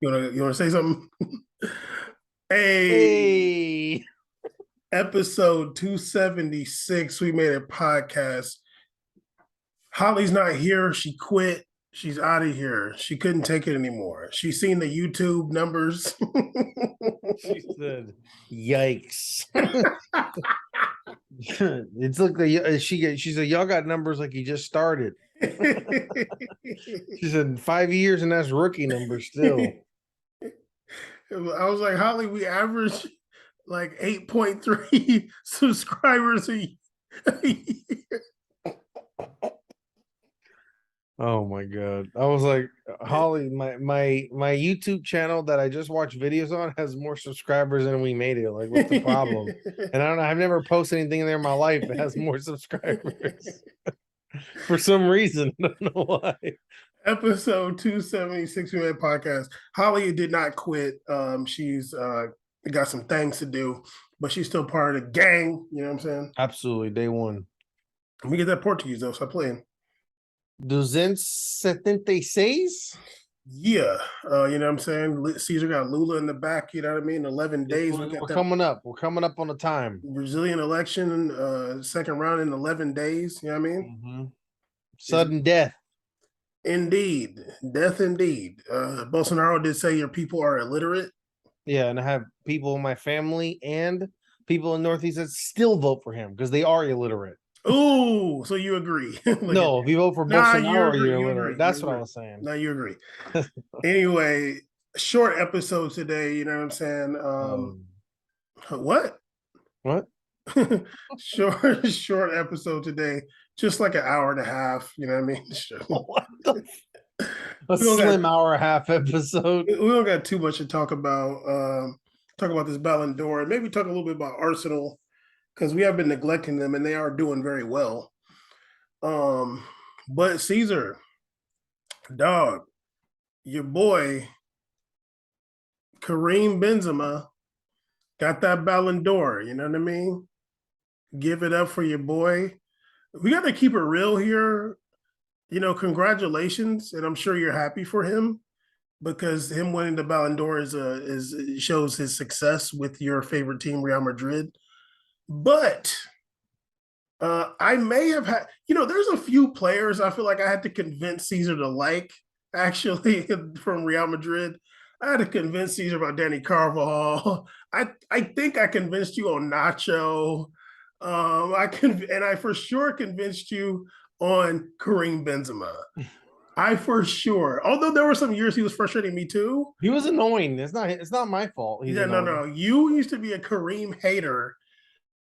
You wanna say something? Hey, Hey, episode 276. We made a podcast. Holly's not here. She quit. She's out of here. She couldn't take it anymore. She's seen the YouTube numbers. she said, "Yikes!" It's like she said, "Y'all got numbers like you just started." She said, "5 years and that's rookie numbers still." I was like, Holly, we average like 8.3 subscribers a year. Oh my god! I was like, Holly, my YouTube channel that I just watched videos on has more subscribers than we made it. Like, what's the problem? And I don't know. I've never posted anything in there in my life that has more subscribers for some reason. I don't know why. Episode 276 we made podcast. Holly did not quit. She's got some things to do, but she's still part of the gang. You know what I'm saying? Absolutely, day one. Let me get that Portuguese though. Stop playing. 276. Yeah, you know what I'm saying? Caesar got Lula in the back, you know what I mean? 11 days. We got We're that coming up. We're coming up on the time. Brazilian election, second round in 11 days. You know what I mean? Mm-hmm. It's, Sudden death. indeed. Death indeed. Bolsonaro did say your people are illiterate. Yeah, and I have people in my family and people in Northeast that still vote for him because they are illiterate. Oh, so you agree. No, if you vote for Nah, you Bolsonaro, agree. you're You illiterate. agree. You That's what I agree. was saying. No, you agree. Anyway, short episode today. You know what I'm saying? Um, What? what? Short episode today. Just like an hour and a half. You know what I mean? What the? A We don't slim got hour and a half episode. we don't got too much to talk about. Talk about this Balon d'Or. Maybe talk a little bit about Arsenal because we have been neglecting them and they are doing very well. But Caesar, dog, your boy Kareem Benzema got that Ballon d'Or. You know what I mean? Give it up for your boy. We got to keep it real here. You know, congratulations, and I'm sure you're happy for him because him winning the Ballon d'Or is shows his success with your favorite team, Real Madrid. But I may have had, there's a few players I feel like I had to convince Caesar to like actually from Real Madrid. I had to convince Caesar about Danny Carvajal. I think I convinced you on Nacho. I for sure convinced you on Kareem Benzema. I for sure. Although there were some years he was frustrating me too. He was annoying. It's not my fault. He's Yeah, no, annoying. no. You used to be a Kareem hater,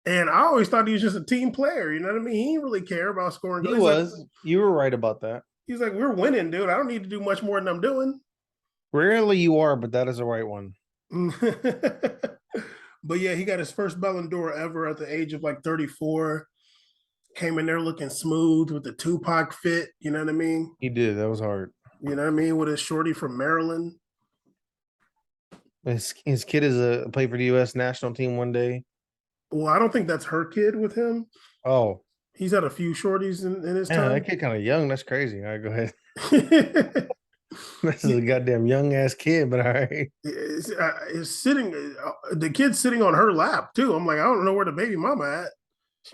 and I always thought he was just a team player. You know what I mean? He didn't really care about scoring He goals. was. You were right about that. He's like, we're winning, dude. I don't need to do much more than I'm doing. Rarely you are, but that is the right one. But yeah, he got his first Ballon d'Or ever at the age of like 34. Came in there looking smooth with the Tupac fit. You know what I mean? He did. That was hard. You know what I mean? With his shorty from Maryland. His kid is a play for the U.S. national team one day. Well, I don't think that's her kid with him. Oh, He's had a few shorties in his yeah, that time. kid kind of young. That's crazy. All right, go ahead. This is a goddamn young ass kid, but all right. It's sitting, the kid's sitting on her lap too. I'm like, I don't know where the baby mama at.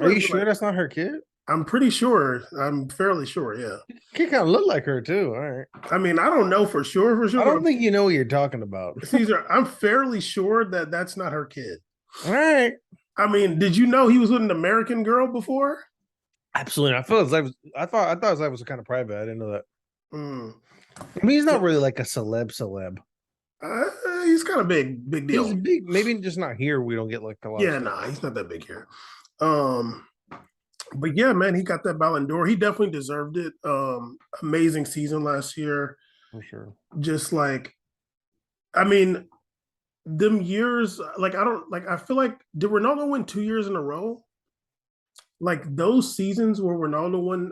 Are you sure that's not her kid? I'm pretty sure. I'm fairly sure. Yeah. Kid kind of look like her too. All right. I mean, I don't know for sure. I don't think you know what you're talking about. Caesar, I'm fairly sure that that's not her kid. All right. I mean, did you know he was with an American girl before? Absolutely. I thought his life was kind of private. I didn't know that. Mm. I mean, he's not really like a celeb. He's kind of big deal. He's big. Maybe just not here. We don't get like a lot. Yeah, nah, he's not that big here. But yeah, man, he got that Ballon d'Or. He definitely deserved it. Amazing season last year. For sure. Just like, I mean, them years, like I feel like did Ronaldo win 2 years in a row? Like those seasons where Ronaldo won,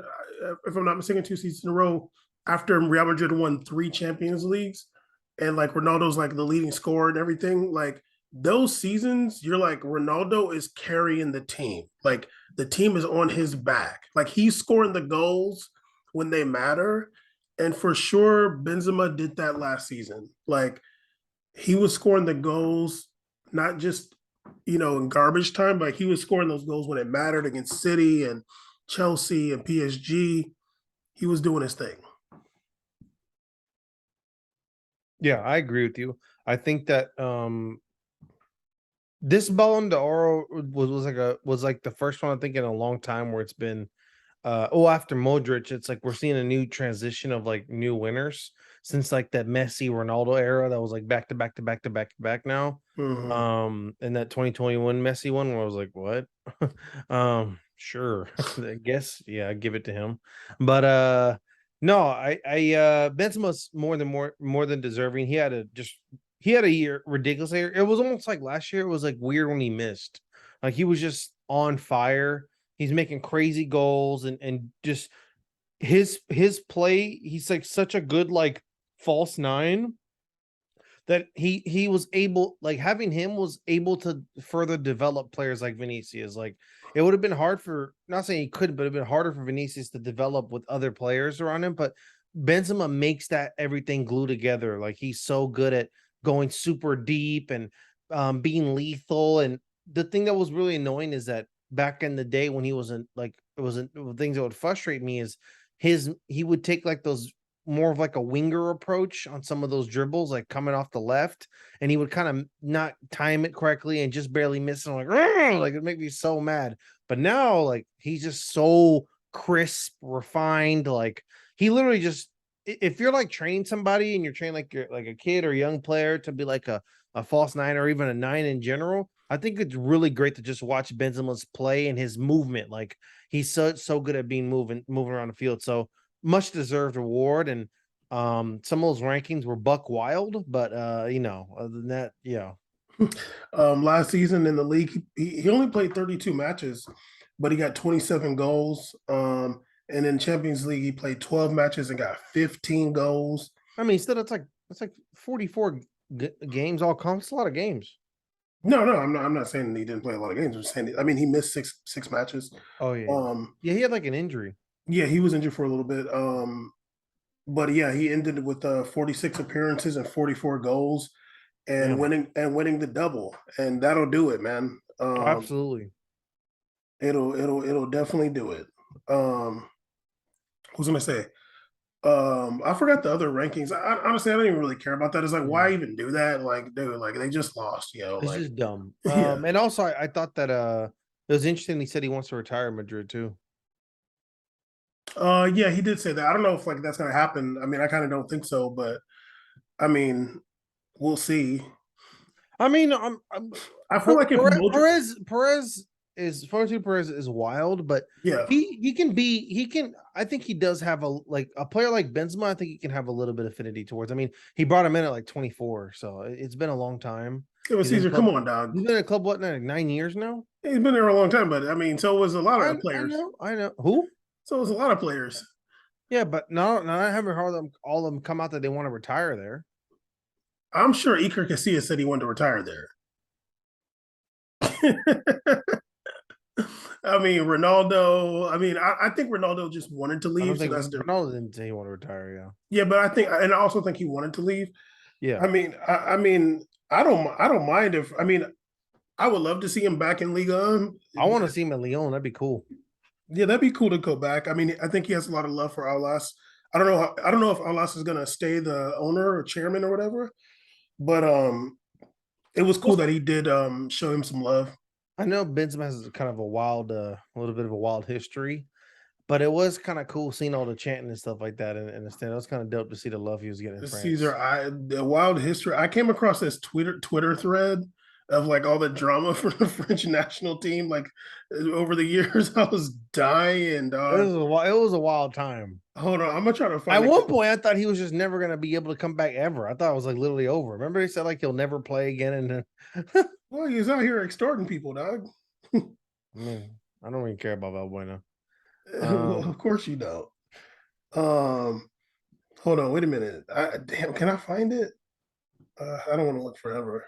if I'm not mistaken, 2 seasons in a row after Real Madrid won 3 Champions Leagues, and like Ronaldo's like the leading scorer and everything. Like those seasons, you're like Ronaldo is carrying the team. Like the team is on his back. Like he's scoring the goals when they matter. And for sure, Benzema did that last season. Like he was scoring the goals, not just in garbage time, but he was scoring those goals when it mattered against City and Chelsea and PSG. He was doing his thing. Yeah, I agree with you. I think that this Balon d'Oro was like the first one I think in a long time where it's been after Modric, it's like we're seeing a new transition of like new winners since like that Messi Ronaldo era that was like back to back to back to back to back now. Mhm. And that 2021 Messi one where I was like, what? Sure. I guess, yeah, I give it to him. But no, I Benzema's more than deserving. He had a year ridiculous year. It was almost like last year, it was like weird when he missed. Like he was just on fire. He's making crazy goals and just his play. He's like such a good like false nine that he was able like having him was able to further develop players like Vinicius. Like it would have been hard for not saying he could, but it'd been harder for Vinicius to develop with other players around him. But Benzema makes that everything glue together. Like he's so good at going super deep and being lethal. And the thing that was really annoying is that back in the day when he wasn't like it wasn't things that would frustrate me is he would take like those more of like a winger approach on some of those dribbles, like coming off the left, and he would kind of not time it correctly and just barely miss. I'm like, like it make me so mad. But now, like he's just so crisp, refined. Like he literally just if you're like training somebody and you're training like you're like a kid or a young player to be like a false nine or even a nine in general, I think it's really great to just watch Benzema's play and his movement. Like he's so good at being moving around the field. So much deserved award. And some of those rankings were buck wild, but other than that, yeah. Last season in the league, he only played 32 matches, but he got 27 goals. And in Champions League, he played 12 matches and got 15 goals. I mean, still, it's like 44 games all counts. A lot of games. No, I'm not saying he didn't play a lot of games. I'm saying, I mean, he missed six matches. Oh yeah, Um, yeah. He had like an injury. yeah, he was injured for a little bit. But yeah, he ended with 46 appearances and 44 goals, and Yeah, winning the double, and that'll do it, man. absolutely. It'll definitely do it. I was gonna say, I forgot the other rankings. Honestly, I don't even really care about that. It's like, Yeah, why even do that? Like, dude, like they just lost, it's like, just dumb. yeah. And also I thought that it was interesting. He said he wants to retire in Madrid too. Yeah, he did say that. I don't know if like that's gonna happen. I mean, I kind of don't think so, but I mean, we'll see. I mean, I feel like if Modric, Perez is Florentino Perez is wild, but yeah, he can. I think he does have a like a player like Benzema. I think he can have a little bit of affinity towards. I mean, he brought him in at like 24, so it's been a long time. it was He's in Caesar. Come club. on, dog. He's been in a club what like 9 years now. He's been there a long time, but I mean, so was a lot of players. I know who. So was a lot of players. Yeah, but no, I haven't heard them all of them come out that they want to retire there. I'm sure Iker Casillas said he wanted to retire there. I mean, Ronaldo. I mean, I think Ronaldo just wanted to I don't leave, so think that's different. Ronaldo didn't say he want to retire. Yeah, Yeah, but I think, and I also think he wanted to leave. yeah. I mean, I don't mind if. I mean, I would love to see him back in Liga. I want to see him at Lyon. That'd be cool. Yeah, that'd be cool to go back. I mean, I think he has a lot of love for Aulas. I don't know if Aulas is gonna stay the owner or chairman or whatever, but it was cool that he did show him some love. I know Benzema has kind of a little bit of a wild history, but it was kind of cool seeing all the chanting and stuff like that in the stand. It was kind of dope to see the love he was getting in Caesar, France. the wild history. I came across this Twitter thread of like all the drama for the French national team, like over the years. I was dying, dog. It was a wild time. Hold on, I'm gonna try to At find it. one point, I thought he was just never gonna be able to come back ever. I thought it was like literally over. Remember, he said like he'll never play again, and then Well, he's out here extorting people, dog. I mean, I don't really care about Valbuena. Well, of course you don't. Um, Hold on, wait a minute. Damn, can I find it? I don't want to look forever.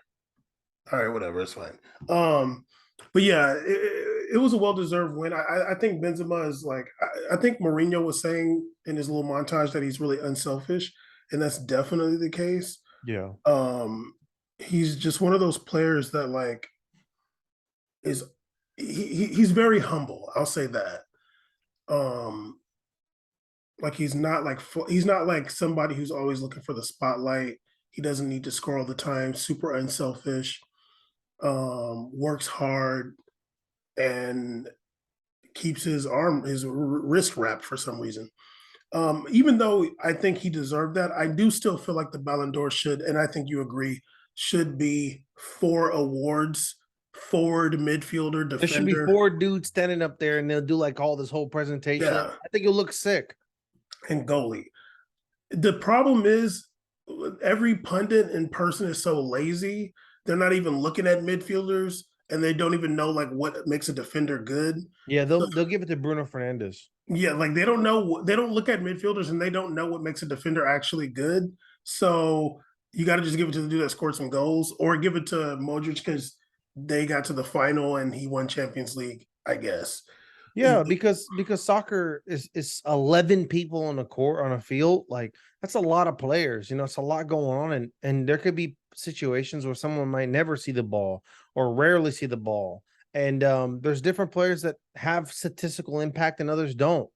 All right, whatever, it's fine. Um, but yeah, it was a well-deserved win. I think Benzema is like I think Mourinho was saying in his little montage that he's really unselfish, and that's definitely the case. Yeah. Um, he's just one of those players that like is he's very humble. I'll say that. Um, like he's not like somebody who's always looking for the spotlight. He doesn't need to score all the time. Super unselfish. Works hard and keeps his wrist wrapped for some reason. Even though I think he deserved that, I do still feel like the Ballon d'Or should, and I think you agree, should be 4 awards: forward, midfielder, There should be defender, 4 dudes standing up there and they'll do like all this whole presentation. yeah, I think it'll look sick. and goalie. The problem is every pundit in person is so lazy. They're not even looking at midfielders and they don't even know like what makes a defender good. Yeah, So, they'll give it to Bruno Fernandez. yeah, like they don't know, they don't look at midfielders and they don't know what makes a defender actually good. So you got to just give it to the dude that scored some goals or give it to Modric because they got to the final and he won Champions League, I guess. Yeah, because soccer is 11 people on a court on a field. Like that's a lot of players. It's a lot going on, and there could be situations where someone might never see the ball or rarely see the ball. And there's different players that have statistical impact and others don't.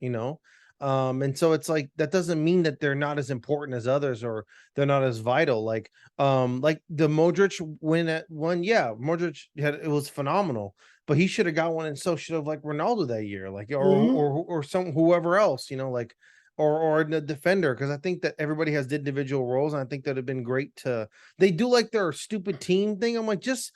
And so it's like that doesn't mean that they're not as important as others or they're not as vital. Like the Modric win at one, yeah, Modric it was phenomenal, but he should have got one, and so should have like Ronaldo that year, like Mhm. or some whoever else, like or the defender, because I think that everybody has individual roles, and I think that'd have been great to they do like their stupid team thing. I'm like, just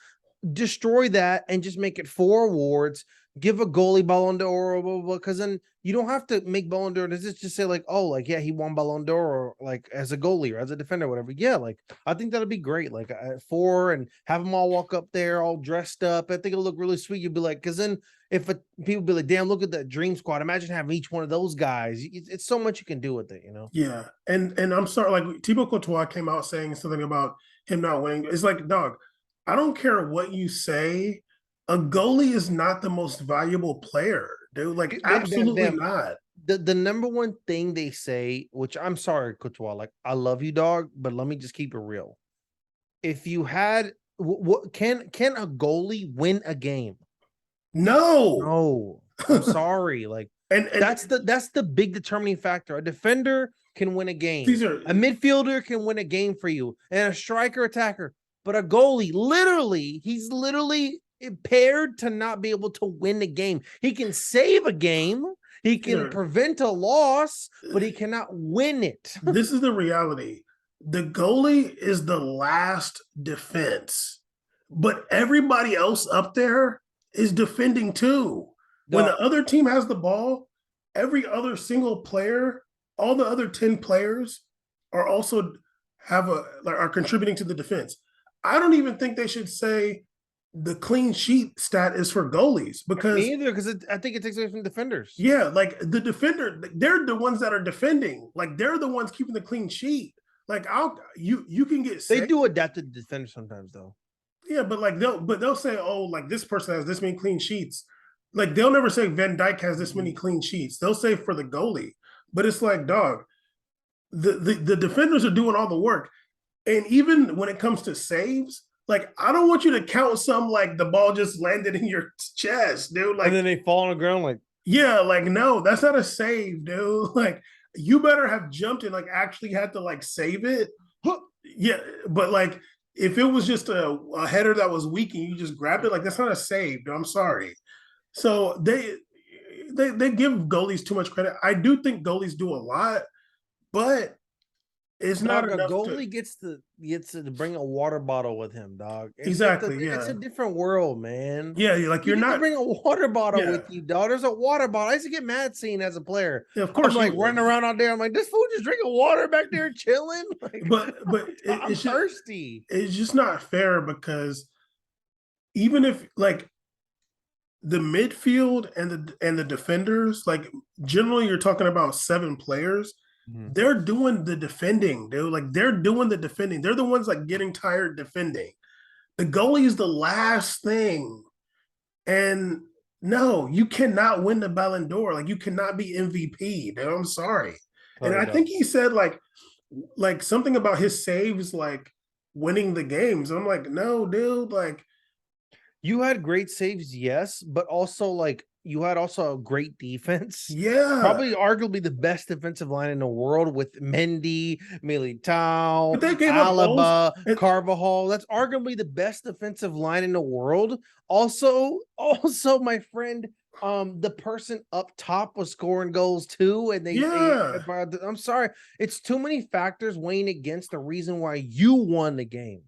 destroy that and just make it 4 awards. Give a goalie Balon d'Or, because then you don't have to make Balon d'Or. Does it just say like, oh, like yeah, he won Balon d'Or, or like as a goalie or as a defender, whatever? Yeah, like I think that'd be great. Like 4 and have them all walk up there all dressed up. I think it'll look really sweet. You'd be like, because then if people be like, damn, look at that dream squad. Imagine having each one of those guys. It's so much you can do with it. Yeah, and I'm sorry, like Thibaut Courtois came out saying something about him not winning. It's like, dog, I don't care what you say. A goalie is not the most valuable player, dude. Like, Bam, absolutely bam. not. The number one thing they say, which I'm sorry, Courtois, like I love you, dog, but let me just keep it real. If you had what can a goalie win a game? No. No, I'm sorry. Like And that's the big determining factor. A defender can win a game. these are A midfielder can win a game for you, and a striker attacker. But a goalie, literally, he's literally impaired to not be able to win a game. He can save a game, he these can are prevent a loss, but he cannot win it. this is the reality. The goalie is the last defense, but everybody else up there is defending too. When the Dog, other team has the ball, every other single player, all the other 10 players are also are contributing to the defense. I don't even think they should say the clean sheet stat is for goalies me because either, because I think it takes away from defenders. yeah, like the defender, they're the ones that are defending. Like they're the ones keeping the clean sheet. Like you can get They sick. do adapt to the defenders sometimes, though. Yeah, but like they'll say, oh, like this person has this many clean sheets. Like they'll never say Van Dyke has this many clean sheets. They'll say for the goalie. But it's like, dog, the defenders are doing all the work. And even when it comes to saves, like I don't want you to count some like the ball just landed in your chest, dude. And Like then they fall on the ground like, yeah, like no, that's not a save, dude. Like you better have jumped and like actually had to like save it. Yeah, but like if it was just a header that was weak and you just grabbed it, like that's not a save, dude. I'm sorry. So they give goalies too much credit. I do think goalies do a lot, but it's not dog, a enough to goalie gets to bring a water bottle with him, dog. exactly. It's a Yeah, different world, man. yeah. Like You you're get to not. bring a water bottle Yeah, with you, dog. There's a water bottle. I used to get mad seeing as a player. yeah. Of I'm course you like would. running around out there. I'm like, this fool just drinking water back there chilling. Like, But I'm it's just thirsty. it's just not fair because even if like the midfield and the defenders, like generally you're talking about 7 players, Mhm. they're doing the defending, dude. Like they're doing the defending. They're the ones like getting tired defending. The goalie is the last thing. And no, you cannot win the Ballon d'Or. Like you cannot be MVP, dude. I'm sorry. And Sorry, I dog. think he said like something about his saves, like winning the games. I'm like, no, dude, like, You had great saves, yes, but also like you had also a great defense. yeah. Probably arguably the best defensive line in the world with Mendy, But Militao, they gave up goals. Alaba, Carvajal. That's arguably the best defensive line in the world. Also, my friend, the person up top was scoring goals too, and they. Yeah. I'm sorry, it's too many factors weighing against the reason why you won the game.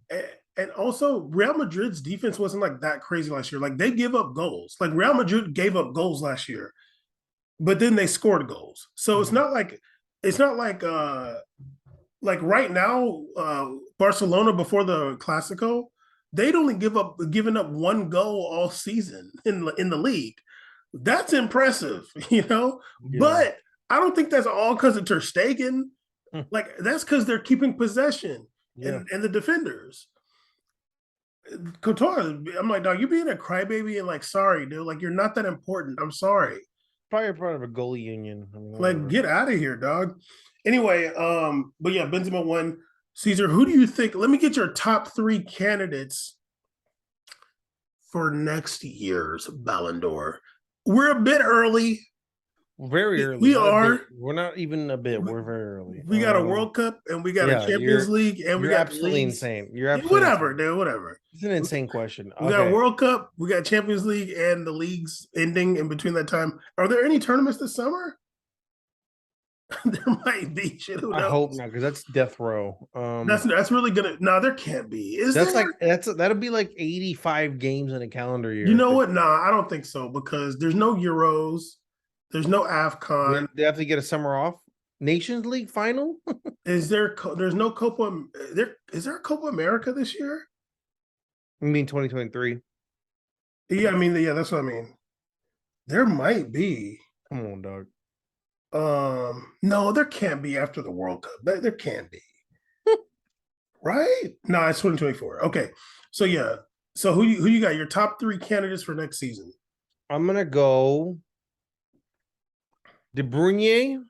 And also, Real Madrid's defense wasn't like that crazy last year. Like they give up goals. Like Real Madrid gave up goals last year, but then they scored goals. So it's not like right now, Barcelona before the Clasico, they'd only given up one goal all season in the league. That's impressive, you know. Yeah. But I don't think that's all because of Ter Stegen. Like that's because they're keeping possession Yeah. and the defenders. Couture, I'm like, dog, you being a crybaby and like, sorry, dude, like you're not that important. I'm sorry. Probably part of a goalie union. I mean, Like, whatever. get out of here, dog. Anyway, but yeah, Benzema won. Caesar, who do you think? Let me get your top three candidates for next year's Ballon d'Or. We're a bit early. Very early, We not a bit. are. We're not even a bit. We're very early. We got a World Cup and we got a Yeah, Champions League and we you're got the absolutely leagues. insane. You're Yeah, absolutely whatever, insane. dude. Whatever. It's an insane question. We got a Okay. World Cup. We got Champions League and the leagues ending in between that time. Are there any tournaments this summer? There might be. Shit, who I hope knows? not, because that's death row. That's really gonna. No, there can't be. Is That's there? like that'll be like 85 games in a calendar You year. know what? Nah, I don't think so because there's no Euros, there's no AFCON. They have to get a summer off. Nations League final? Is there? There's no Copa. There is there a Copa America this year? I mean 2023. Yeah, I mean, yeah, that's what I mean. There might be. Come on, dog. No, there can't be after the World Cup. There can't be, right? No, it's 2024. Okay, so yeah, so who you got? Your top three candidates for next season? I'm gonna go De Bruyne.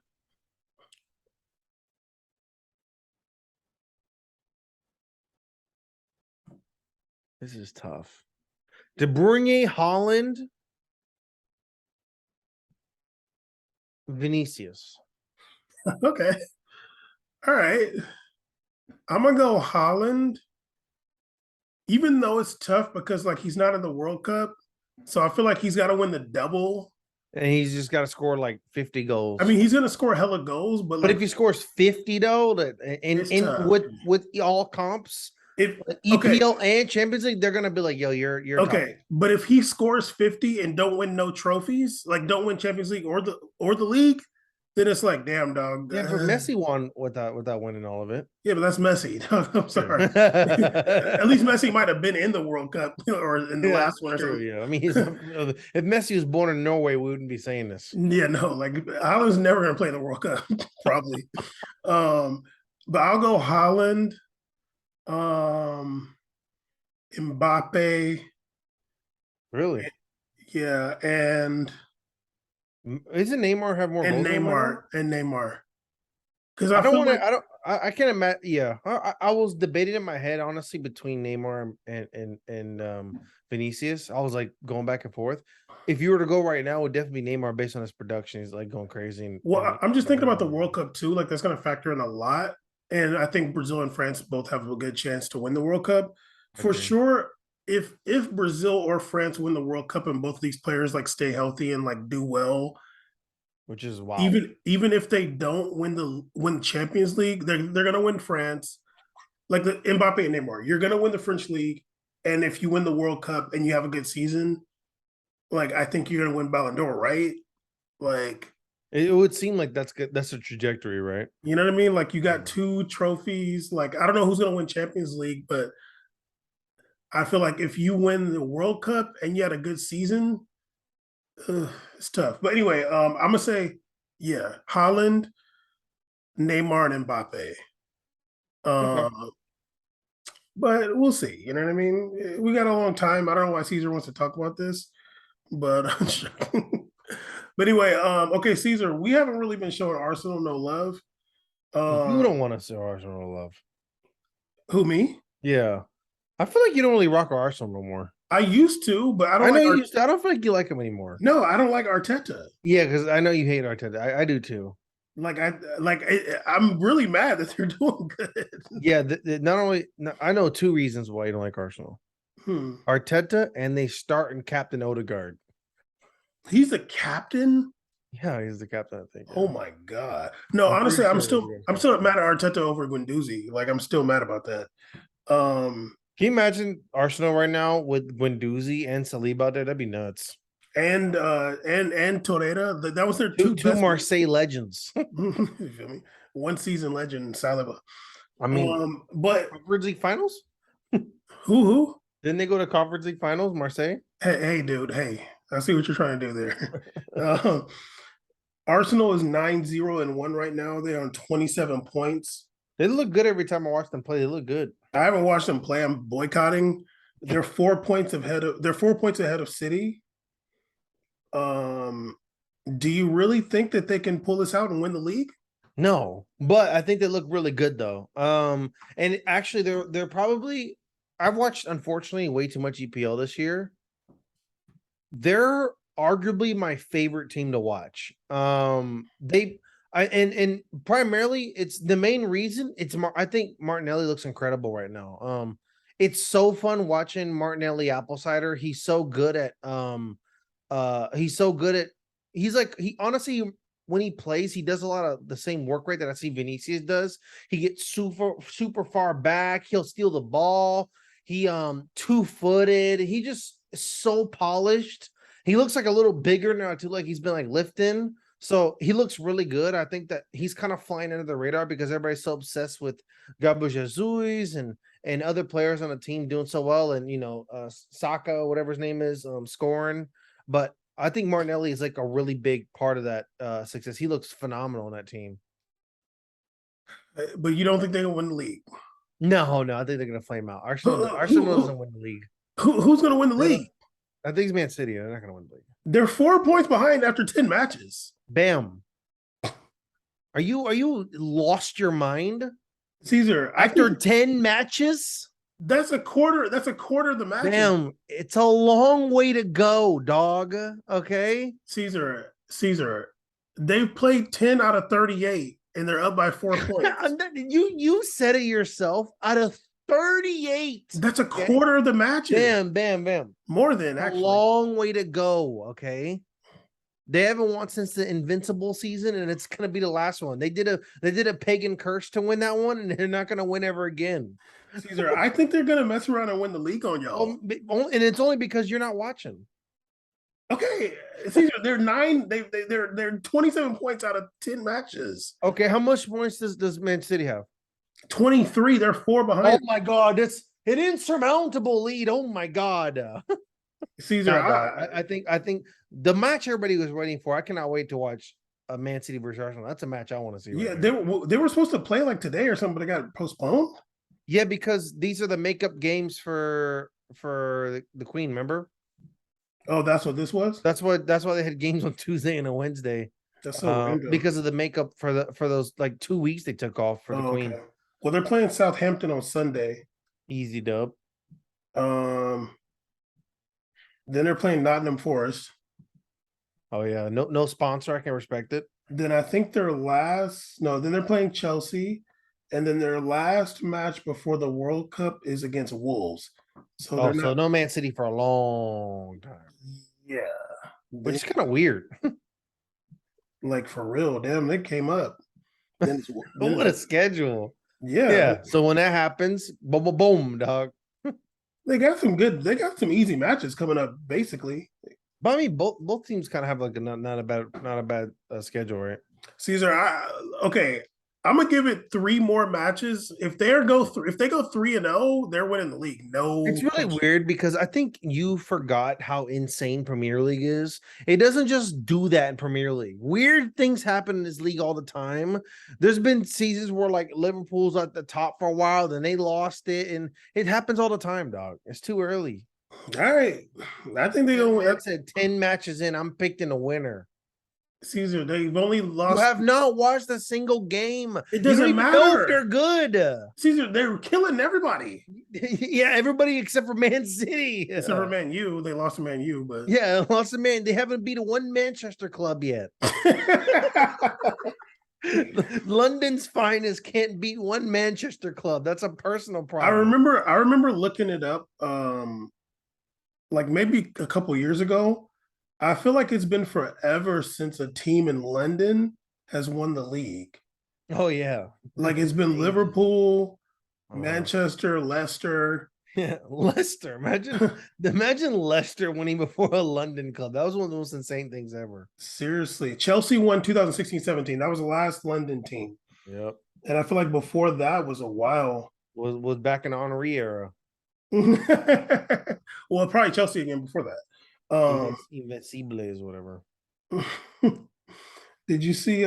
This is tough. De Bruyne, Holland, Vinicius. Okay, all right. I'm gonna go Holland, even though it's tough because like he's not in the World Cup, so I feel like he's got to win the double. And he's just got to score like 50 I goals. mean, he's gonna score hella goals, but But like if he scores 50 though, that it's in tough. with all comps, If okay, EPL and Champions League, they're gonna be like, yo, you're top. okay, but if he scores 50 and don't win no trophies, like don't win Champions League or the league, then it's like, damn, dog. Yeah, but Messi won without winning all of it. Yeah, but that's Messi. I'm sorry. At least Yeah. Messi might have been in the World Cup or in the Yeah, last that's one or true. something. Yeah, I mean, if Messi was born in Norway, we wouldn't be saying this. Yeah, no, like Holland's never gonna play in the World Cup, probably. Um, but I'll go Holland, um, Mbappe, Really? yeah, and Isn't Neymar have more goals than him right now? Neymar. Because I I don't feel want like to. I don't. I can't imagine. Yeah, I was debating in my head honestly between Neymar and Vinicius. I was like going back and forth. If you were to go right now, it would definitely be Neymar based on his production. He's like going crazy. well, I'm just thinking about the World Cup too. Like that's gonna factor in a lot. And I think Brazil and France both have a good chance to win the World Cup. For Agree. sure, if Brazil or France win the World Cup and both these players like stay healthy and like do well, Which is wow. even if they don't win Champions League, they're gonna win France. Like the Mbappe and Neymar, you're gonna win the French league, and if you win the World Cup and you have a good season, like I think you're gonna win Ballon d'Or, right? Like It would seem like that's good. That's a trajectory, right? you know what I mean? Like you got two trophies. Like I don't know who's gonna win Champions League, but I feel like if you win the World Cup and you had a good season, it's tough. But anyway, I'm gonna say, yeah, Holland, Neymar, and Mbappe. Okay. Uh, but we'll see. You know what I mean? We got a long time. I don't know why Caesar wants to talk about this, but but anyway, okay, Caesar, we haven't really been showing Arsenal no love. You Uh, don't want to see Arsenal love. who me? Yeah. I feel like you don't really rock with Arsenal no more. I used to, but I don't I know like you Art. used to. I don't feel like you like him anymore. No, I don't like Arteta. Yeah, because I know you hate Arteta. I do too. I'm really mad that they're doing good. Yeah, not only I know two reasons why you don't like Arsenal. Hmm. Arteta and they start and captain Odegaard. He's the captain. Yeah, he's the captain, I think. Oh Yeah. my god. No, I'm pretty honestly, sure Odegaard's I'm still captain. mad at Arteta over Guendouzi. Like I'm still mad about that. Um Can you imagine Arsenal right now with Guendouzi and Saliba out there? That'd be nuts. and Torreira, that was their two Two best. Marseille legends. You feel me? One season legend, Saliba. I mean, But Conference League finals? who? Didn't they go to Conference League finals, Marseille? Hey, dude. Hey, I see what you're trying to do there. Um, Arsenal is 9-0-1 right now. They're on 27 points. They look good every time I watch them play. They look good. I haven't watched them play. I'm boycotting. They're 4 points ahead of City. Um, do you really think that they can pull this out and win the league? No, but I think they look really good though. And actually, they're probably. I've watched unfortunately way too much EPL this year. They're arguably my favorite team to watch. And primarily it's the main reason I think Martinelli looks incredible right now. It's so fun watching Martinelli apple cider. He's so good at he honestly when he plays, he does a lot of the same work rate that I see Vinicius does. He gets super far back, he'll steal the ball. He two-footed. He just is so polished. He looks like a little bigger now too, like he's been like lifting. So he looks really good. I think that he's kind of flying under the radar because everybody's so obsessed with Gabriel Jesus and other players on the team doing so well, and Saka, whatever his name is, scoring. But I think Martinelli is like a really big part of that success. He looks phenomenal in that team. But you don't think they can win the league? No, I think they're gonna flame out. Arsenal Who, doesn't win the league. who's going to win the They're league? the- I think it's Man City. They're not gonna win the league. They're 4 points behind after 10 matches. Bam. Are you lost your mind Caesar, I after think 10 matches? that's a quarter. That's a quarter of the matches. Bam. It's a long way to go, dog. Okay. Caesar, they've played 10 out of 38 and they're up by 4 points. You said it yourself. Out of 38. That's a Okay? quarter of the matches. Bam. More than A actually. long way to go. Okay. They haven't won since the Invincible season, and it's gonna be the last one. They did a pagan curse to win that one, and they're not gonna win ever again. Caesar, I think they're gonna mess around and win the league on y'all. And it's only because you're not watching. Okay, Caesar, they're nine. They're 27 points out of 10 matches. Okay, how much points does Man City have? 23. They're 4 Oh behind. my god, it's an insurmountable lead. Oh my god. Caesar, I think the match everybody was waiting for. I cannot wait to watch a Man City versus Arsenal. That's a match I want to see. yeah, Right they were supposed to play like today or something, but they got postponed. Yeah, because these are the makeup games for the Queen. Remember? Oh, that's what this was. That's why they had games on Tuesday and a Wednesday. That's so random. Because of the makeup for those like 2 weeks they took off for the Queen. Okay. Well, they're playing Southampton on Sunday. Easy dub. Then they're playing Nottingham Forest. Oh yeah, no sponsor. I can respect it. Then I think then they're playing Chelsea, and then their last match before the World Cup is against Wolves. So So no Man City for a long time. Yeah, Which is kind of weird. like for real. Damn, they came up. Then What a schedule. Yeah. Yeah. So when that happens, boom, dog. They got some easy matches coming up, basically. But I mean, both teams kind of have like not a bad schedule, right? Caesar, okay. I'm gonna give it 3 more matches. If they go 3-0, they're winning the league. No, It's really weird because I think you forgot how insane Premier League is. It doesn't just do that in Premier League. Weird things happen in this league all the time. There's been seasons where like Liverpool's at the top for a while, then they lost it, and it happens all the time, dog. It's too early. All right, I think they're gonna. Like I said 10 matches in, I'm picking a winner. Caesar, they've only You lost. have not watched a single game. It You don't doesn't even know if matter. they're good. Caesar, they're killing everybody. Yeah, everybody except for Man City. Except for Man U. They lost to Man U, but Yeah, lost a man. They haven't beat one Manchester club yet. London's finest can't beat one Manchester club. That's a personal problem. I remember looking it up like maybe a couple years ago. I feel like it's been forever since a team in London has won the league. Oh yeah, Like it's been Ages. Liverpool, Uh-huh. Manchester, Leicester. Yeah, Leicester. Imagine Leicester winning before a London club. That was one of the most insane things ever. Seriously. Chelsea won 2016-17. That was the last London team. Yep. And I feel like before that was a while. Was back in Henri era. Well, probably Chelsea again before that. Invincible is whatever. Did you see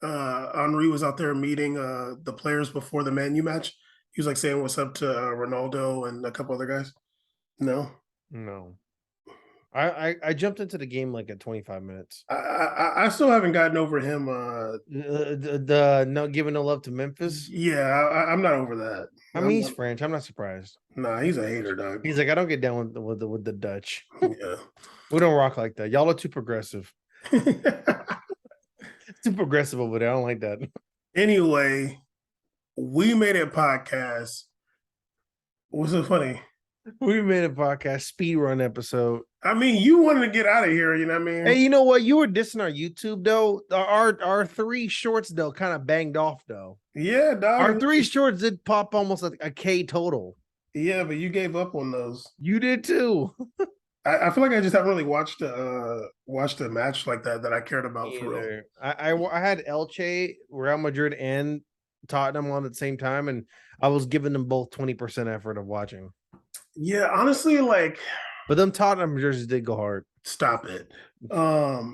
Henri was out there meeting the players before the Man U match? He was like saying what's up to Ronaldo and a couple other guys. No, No. I jumped into the game like at 25 minutes. I still haven't gotten over him. The not giving no love to Memphis. Yeah, I'm not over that. I mean, he's French. I'm not surprised. Nah, he's a hater, dog. He's like, I don't get down with the Dutch. Yeah. We don't rock like that. Y'all are too progressive. Too progressive over there. I don't like that. Anyway, we made a podcast. What's so funny? We made a podcast speed run episode. I mean, you wanted to get out of here, you know what I mean? Hey, you know what? You were dissing our YouTube though. Our three shorts though kind of banged off though. Yeah, dog. Our three shorts did pop almost like a K total. Yeah, but you gave up on those. You did too. I feel like I just haven't really watched a match like that I cared about for real. I had Elche, Real Madrid, and Tottenham on at the same time, and I was giving them both 20% effort of watching. Yeah, honestly, like, but them Tottenham jerseys did go hard. Stop it. Yeah,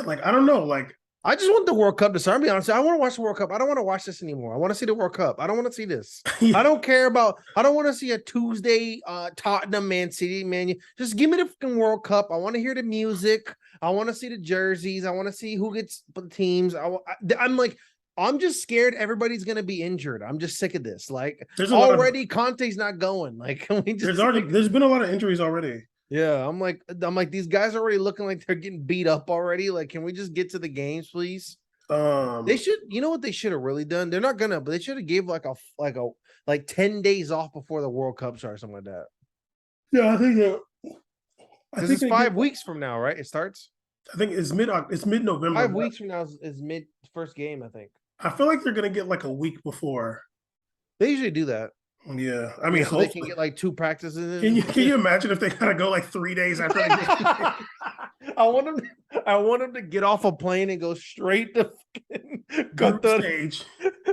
like I don't know, like I just want the World Cup to start. I'll be honest, I want to watch the World Cup. I don't want to watch this anymore. I want to see the World Cup. I don't want to see this. Yeah. I don't care about. I don't want to see a Tuesday Tottenham Man City man. Just give me the fucking World Cup. I want to hear the music. I want to see the jerseys. I want to see who gets the teams. I'm like, I'm just scared everybody's gonna be injured. I'm just sick of this. Like already, Conte's not going. Like, can we just? There's been a lot of injuries already. Yeah, I'm like these guys are already looking like they're getting beat up already. Like, can we just get to the games, please? They should. You know what they should have really done? They're not gonna, but they should have gave like 10 days off before the World Cup starts, something like that. Yeah, I think that. Because it's 5 weeks from now, right? It starts. I think it's mid-November. 5 weeks from now is mid first game, I think. I feel like they're gonna get like a week before. They usually do that. Yeah, I mean, so they can get like 2 practices. Can you imagine if they gotta go like 3 days after the game? I want them to get off a plane and go straight to group stage.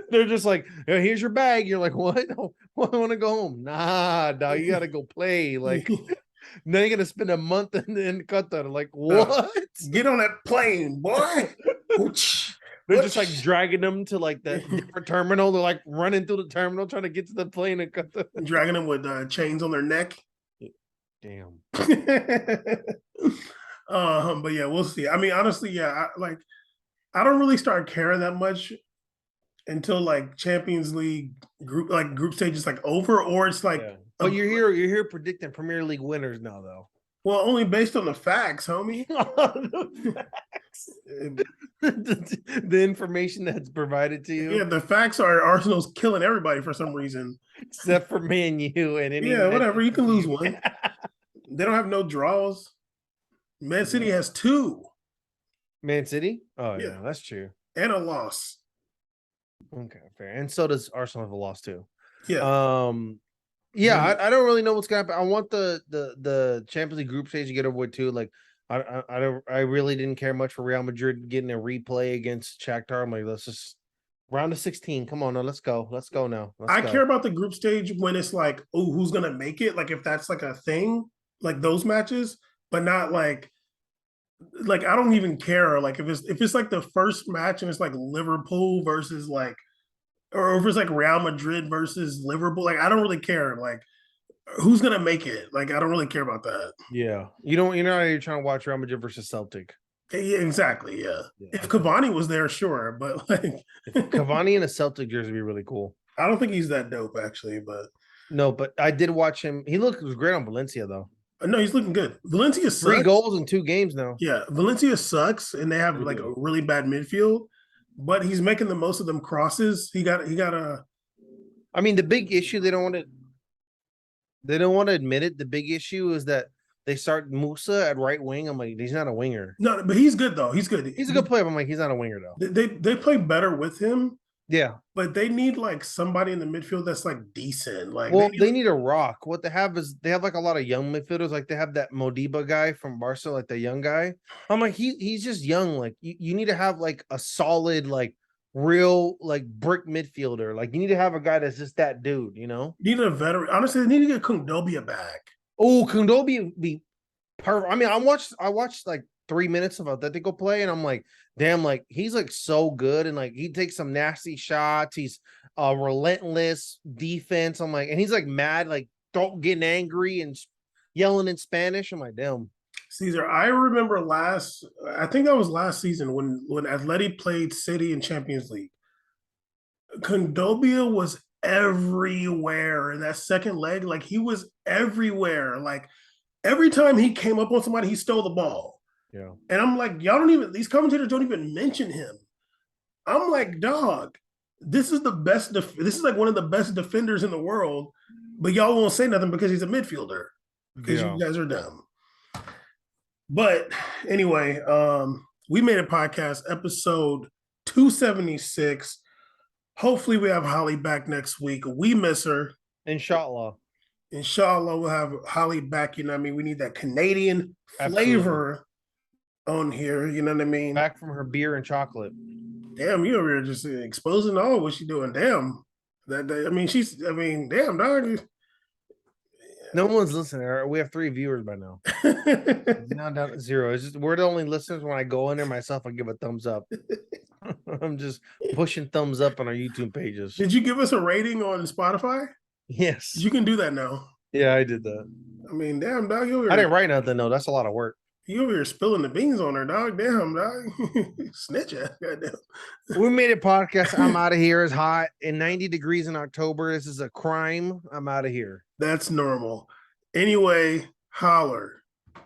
They're just like, here's your bag. You're like, what? Oh, I want to go home. Nah, dog, you gotta go play. Like, now you're gonna spend a month in Qatar. Like, what? Get on that plane, boy. They're just like dragging them to like the different terminal. They're like running through the terminal trying to get to the plane and cut dragging them with chains on their neck. Damn. But yeah, we'll see. I mean, honestly, yeah, I don't really start caring that much until like Champions League group stage is like over, or it's like. Yeah. But you're here predicting Premier League winners now, though. Well, only based on the facts, homie. The facts. The information that's provided to you. Yeah, the facts are Arsenal's killing everybody for some reason. Except for Man U and any. Yeah, whatever. You can lose one. They don't have no draws. Man City has 2. Man City? Oh, yeah, that's true. And a loss. Okay, fair. And so does Arsenal have a loss too. Yeah. Yeah, I don't really know what's gonna happen. I want the Champions League group stage to get over with too. Like, I really didn't care much for Real Madrid getting a replay against Shakhtar. I'm like, let's just round of 16. Come on, now let's go. Let's go now. I care about the group stage when it's like, oh, who's gonna make it? Like, if that's like a thing, like those matches, but not like I don't even care. Like, if it's like the first match and it's like Liverpool versus like. Or if it's like Real Madrid versus Liverpool, like I don't really care. Like, Who's gonna make it? Like, I don't really care about that. Yeah. You're trying to watch Real Madrid versus Celtic. Yeah, exactly. Yeah. Yeah. If Okay. Cavani was there, sure, but like, If Cavani in a Celtic jersey would be really cool. I don't think he's that dope actually. But No, but I did watch him. He looked was great on Valencia though. no, he's looking good. Valencia 3 goals sucks. in 2 games now. Yeah, Valencia sucks, and they have like a Mhm. really bad midfield. But he's making the most of them crosses. He got a I mean, the big issue they don't want to admit it. The big issue is that they start Musa at right wing. I'm like, he's not a winger. no, but he's good though. He's good. He's a good player, but I'm like, he's not a winger though. They play better with him, Yeah. but they need like somebody in the midfield that's like decent. Like Well, they need a rock. What they have is they have like a lot of young midfielders. Like they have that Modiba guy from Barca, like the young guy. I'm like, he's just young. Like you need to have like a solid, like real like brick midfielder. Like you need to have a guy that's just that dude, you know? need a veteran. Honestly, they need to get Kundobia back. Oh, Kundobi be perfect. I mean, I watched like 3 minutes of Atletico play, and I'm like, damn, like he's like so good, and like he takes some nasty shots. He's relentless defense. I'm like, and he's like mad, like getting angry and yelling in Spanish. I'm like, damn. Caesar, I remember I think that was last season when Atleti played City in Champions League. Kondobia was everywhere in that second leg. Like he was everywhere. Like every time he came up on somebody, he stole the ball. Yeah. And I'm like, y'all don't even, these commentators don't even mention him. I'm like, dog, this is the best. This is like one of the best defenders in the world, but y'all won't say nothing because he's a midfielder because Yeah. you guys are dumb. But anyway, we made a podcast, episode 276. Hopefully, we have Holly back next week. We miss her. Inshallah. Inshallah, we'll have Holly back. You know what I mean? We need that Canadian flavor on here. You know what I mean? Back from her beer and chocolate. Damn, you over here just exposing all what she doing. Damn. I mean, damn, dog. No one's listening. We have 3 viewers by now. Now down to 0. It's just we're the only listeners. When I go in there myself, I give a thumbs up. I'm just pushing thumbs up on our YouTube pages. Did you give us a rating on Spotify? Yes. You can do that now. Yeah, I did that. I mean, damn, dog. I didn't write nothing though. That's a lot of work. You over here spilling the beans on her, dog. Damn, dog. Snitch ass. Goddamn. We made a podcast. I'm out of here. It's hot and 90 degrees in October. This is a crime. I'm out of here. That's normal. Anyway, holler.